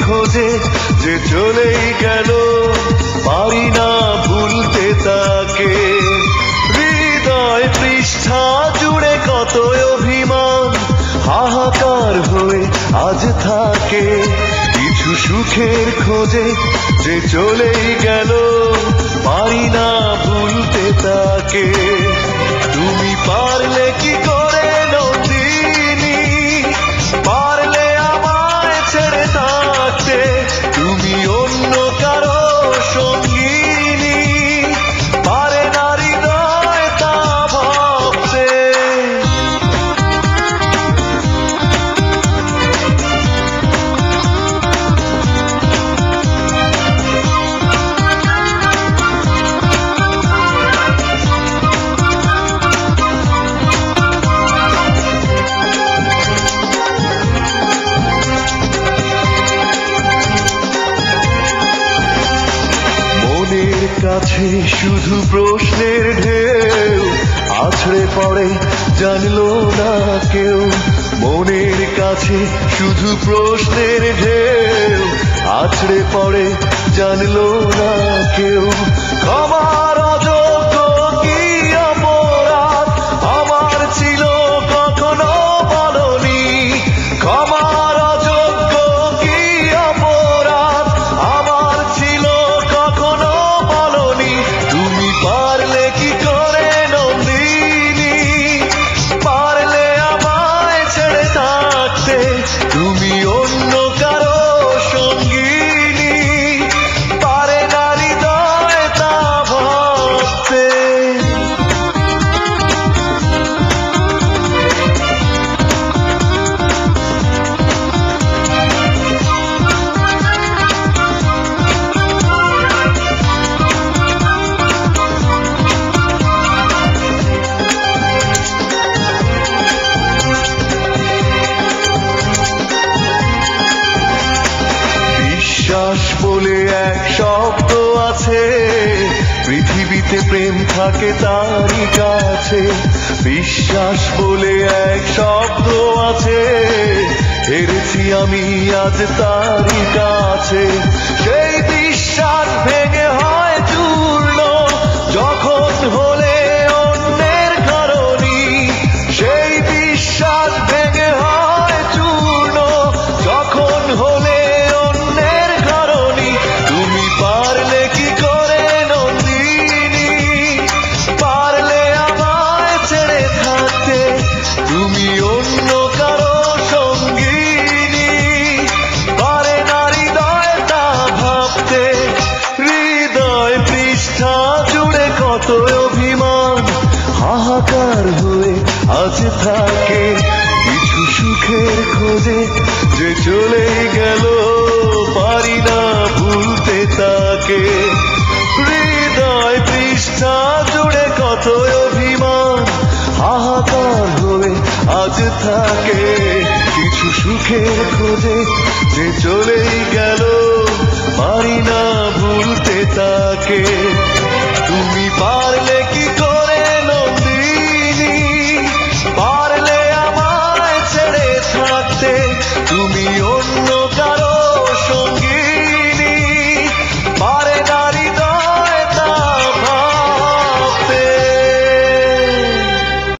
খোঁজে যে চলেই গেল, পারি না ভুলতে তাকে। হৃদয় পৃষ্ঠা জুড়ে কত অভিমান হাহাকার হয়ে আজ থাকে। কিছু সুখের খোঁজে যে চলেই গেল, পারি না ভুলতে তাকে। তুমি পারলে কি করে নন্দিনী, পারলে আমায় ছেড়ে থাকতে। তুমি অন্য কারো সঙ্গিনী, পারে না হৃদয় তা ভাবতে। কাছে শুধু প্রশ্নের ঢেউ আছড়ে পড়ে, জানলো না কেউ। মনের কাছে শুধু প্রশ্নের ঢেউ আছড়ে পড়ে, জানলো না কেউ। ক্ষমার অযোগ্য কি অপরাধ আমার ছিল কখনো বলনি, ক্ষমার অযোগ্য কি অপরাধ আমার ছিল কখনো। তুমি পারলে কি করে নন্দিনী, পারলে আমায় ছেড়ে থাকতে। তুমি অন্য কারো সঙ্গিনী, পারে না হৃদয় তা ভাবতে। বিশ্বাস বলে এক শব্দ আছে, পৃথিবীতে প্রেম থাকে তারই কাছে। বিশ্বাস বলে এক শব্দ আছে, হেরেছি আমি আজ তারই কাছে। সেই বিশ্বাস ভেঙে হয় চূর্ণ যখন হলে অন্যের কারণী। সেই বিশ্বাস ভেঙে হয় চূর্ণ যখন হলে অন্যের কারণী। তুমি পারলে কি করে নন্দিনী, পারলে আমায় ছেড়ে থাকতে। তুমি অন্য কারো সঙ্গিনী, পারে না হৃদয় তা ভাবতে। হৃদয় পৃষ্ঠা জুড়ে কত অভিমান হাহাকার হয়ে আজ থাকে। কিছু সুখের খোঁজে যে চলে গেল, পারি না ভুলতে তাকে। হৃদয় পৃষ্ঠা জুড়ে কত অভিমান হাহাকার হয়ে আজ থাকে। কিছু সুখের খোঁজে যে চলেই গেল, পারি না ভুলতে তাকে।